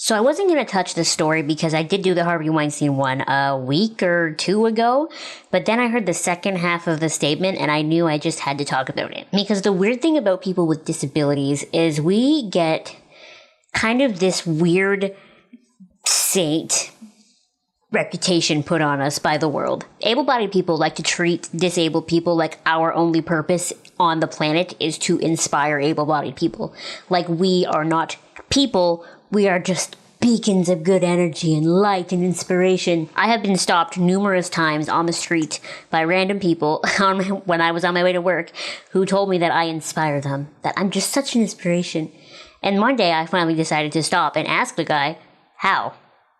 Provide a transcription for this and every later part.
So I wasn't going to touch this story because I did do the Harvey Weinstein one a week or two ago, but then I heard the second half of the statement and I knew I just had to talk about it. Because the weird thing about people with disabilities is we get kind of this weird saint reputation put on us by the world. Able-bodied people like to treat disabled people like our only purpose on the planet is to inspire able-bodied people. Like we are not people, we are just beacons of good energy and light and inspiration. I have been stopped numerous times on the street by random people when I was on my way to work who told me that I inspire them, that I'm just such an inspiration. And one day I finally decided to stop and ask the guy, how?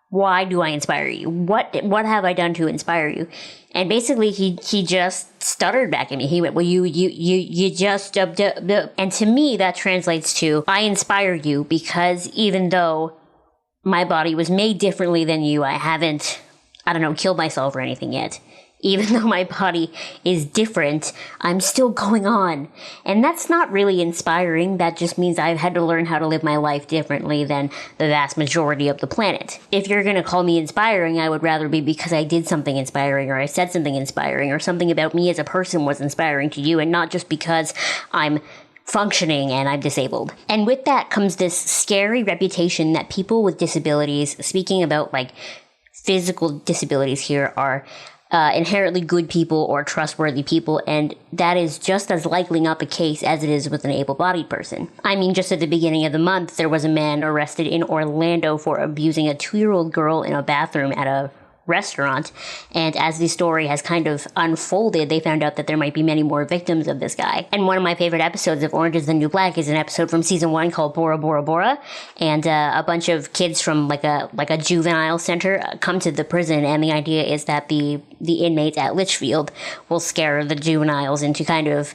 Why do I inspire you? What have I done to inspire you? And basically he just stuttered back at me. He went, well, you just, and to me that translates to, I inspire you because even though my body was made differently than you, I haven't, killed myself or anything yet. Even though my body is different, I'm still going on. And that's not really inspiring. That just means I've had to learn how to live my life differently than the vast majority of the planet. If you're going to call me inspiring, I would rather be because I did something inspiring or I said something inspiring or something about me as a person was inspiring to you and not just because I'm functioning and I'm disabled. And with that comes this scary reputation that people with disabilities, speaking about like physical disabilities here, are inherently good people or trustworthy people, and that is just as likely not the case as it is with an able-bodied person. I mean, just at the beginning of the month, there was a man arrested in Orlando for abusing a 2-year-old girl in a bathroom at a restaurant, and as the story has kind of unfolded, they found out that there might be many more victims of this guy. And one of my favorite episodes of Orange is the New Black is an episode from season 1 called Bora Bora Bora, and a bunch of kids from like a juvenile center come to the prison, and the idea is that the inmates at Litchfield will scare the juveniles into kind of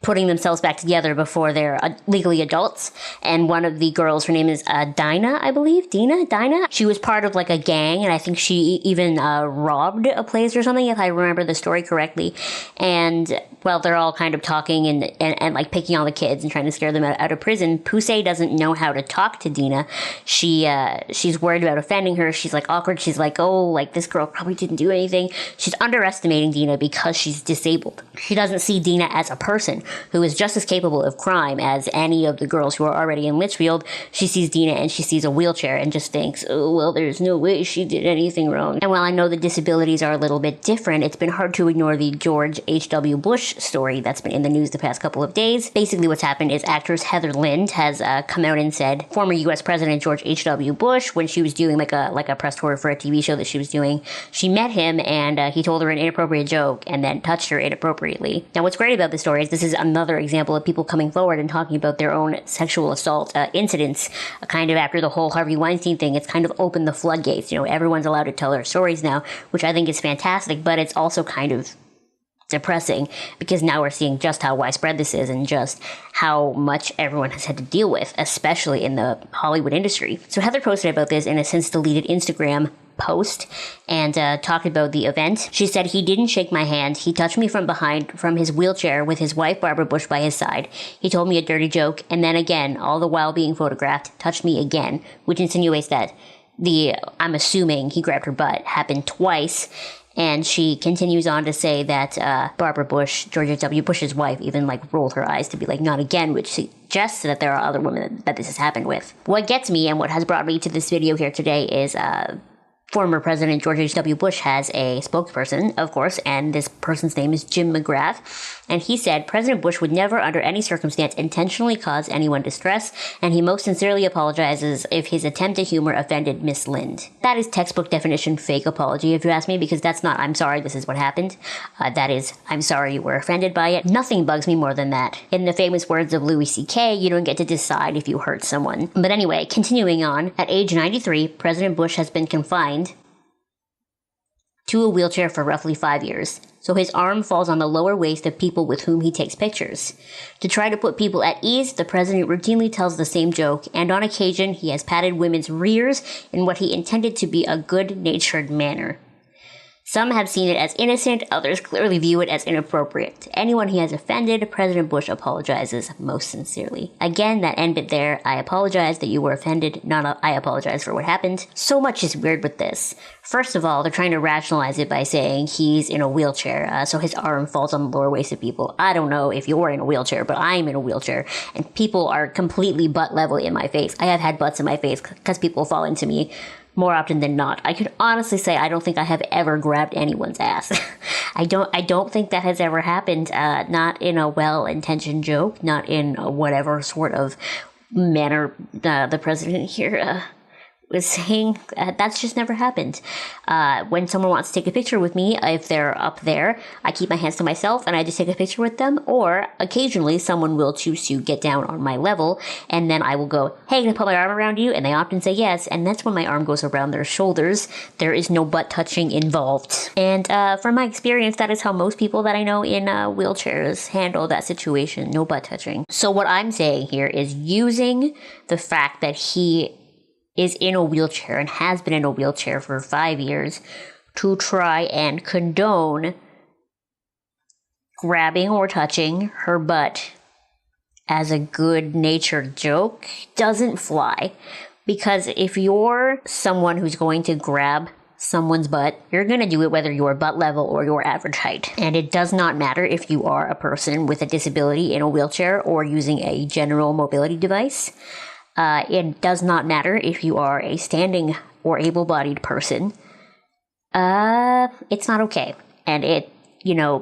putting themselves back together before they're legally adults. And one of the girls, her name is Dinah, I believe. Dinah. She was part of like a gang, and I think she even robbed a place or something, if I remember the story correctly. And well, they're all kind of talking and like picking on the kids and trying to scare them out of prison. Pusey doesn't know how to talk to Dinah. She's worried about offending her. She's like awkward. She's like, oh, like this girl probably didn't do anything. She's underestimating Dinah because she's disabled. She doesn't see Dinah as a person who is just as capable of crime as any of the girls who are already in Litchfield. She sees Dinah and she sees a wheelchair and just thinks, oh, well, there's no way she did anything wrong. And while I know the disabilities are a little bit different, it's been hard to ignore the George H.W. Bush story that's been in the news the past couple of days. Basically what's happened is actress Heather Lind has come out and said former U.S. President George H.W. Bush, when she was doing like a press tour for a TV show that she was doing, she met him and he told her an inappropriate joke and then touched her inappropriately. Now what's great about this story is this is another example of people coming forward and talking about their own sexual assault incidents. Kind of after the whole Harvey Weinstein thing, it's kind of opened the floodgates. You know, everyone's allowed to tell their stories now, which I think is fantastic, but it's also kind of depressing because now we're seeing just how widespread this is and just how much everyone has had to deal with, especially in the Hollywood industry. So Heather posted about this in a since deleted Instagram post and talked about the event. She said, he didn't shake my hand. He touched me from behind from his wheelchair with his wife Barbara Bush by his side. He told me a dirty joke and then again, all the while being photographed, touched me again, which insinuates that I'm assuming he grabbed her butt, happened twice. And she continues on to say that Barbara Bush, George H.W. Bush's wife, even like rolled her eyes to be like, not again, which suggests that there are other women that this has happened with. What gets me and what has brought me to this video here today is former President George H.W. Bush has a spokesperson, of course, and this person's name is Jim McGrath. And he said, President Bush would never under any circumstance intentionally cause anyone distress, and he most sincerely apologizes if his attempt at humor offended Miss Lind. That is textbook definition fake apology, if you ask me, because that's not, I'm sorry, this is what happened. That is, I'm sorry you were offended by it. Nothing bugs me more than that. In the famous words of Louis C.K., you don't get to decide if you hurt someone. But anyway, continuing on, at age 93, President Bush has been confined to a wheelchair for roughly 5 years, so his arm falls on the lower waist of people with whom he takes pictures. To try to put people at ease, the president routinely tells the same joke, and on occasion he has patted women's rears in what he intended to be a good-natured manner. Some have seen it as innocent, others clearly view it as inappropriate. To anyone he has offended, President Bush apologizes most sincerely. Again, that end bit there. I apologize that you were offended, not I apologize for what happened. So much is weird with this. First of all, they're trying to rationalize it by saying he's in a wheelchair, so his arm falls on the lower waist of people. I don't know if you're in a wheelchair, but I'm in a wheelchair, and people are completely butt level in my face. I have had butts in my face because people fall into me more often than not. I can honestly say I don't think I have ever grabbed anyone's ass. I don't think that has ever happened. Not in a well-intentioned joke, not in whatever sort of manner the president here was saying. That's just never happened. When someone wants to take a picture with me, if they're up there, I keep my hands to myself and I just take a picture with them. Or occasionally someone will choose to get down on my level, and then I will go, hey, can I put my arm around you? And they often say yes, and that's when my arm goes around their shoulders. There is no butt touching involved. And from my experience, that is how most people that I know in wheelchairs handle that situation. No butt touching. So what I'm saying here is using the fact that he is in a wheelchair and has been in a wheelchair for 5 years to try and condone grabbing or touching her butt as a good-natured joke doesn't fly. Because if you're someone who's going to grab someone's butt, you're going to do it whether you're butt level or your average height. And it does not matter if you are a person with a disability in a wheelchair or using a general mobility device. It does not matter if you are a standing or able-bodied person. It's not okay. And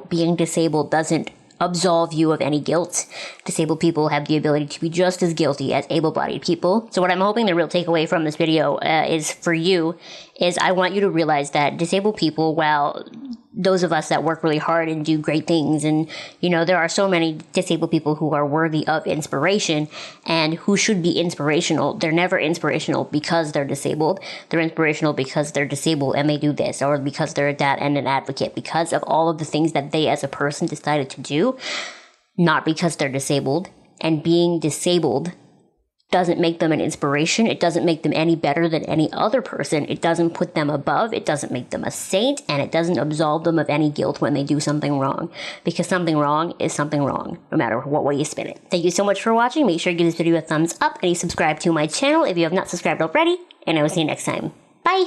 being disabled doesn't absolve you of any guilt. Disabled people have the ability to be just as guilty as able-bodied people. So what I'm hoping the real takeaway from this video is for you is I want you to realize that disabled people, while those of us that work really hard and do great things, and there are so many disabled people who are worthy of inspiration and who should be inspirational. They're never inspirational because they're disabled. They're inspirational because they're disabled and they do this, or because they're that and an advocate, because of all of the things that they as a person decided to do, not because they're disabled. And being disabled doesn't make them an inspiration. It doesn't make them any better than any other person. It doesn't put them above. It doesn't make them a saint, and it doesn't absolve them of any guilt when they do something wrong. Because something wrong is something wrong, no matter what way you spin it. Thank you so much for watching. Make sure you give this video a thumbs up and you subscribe to my channel if you have not subscribed already, and I will see you next time. Bye!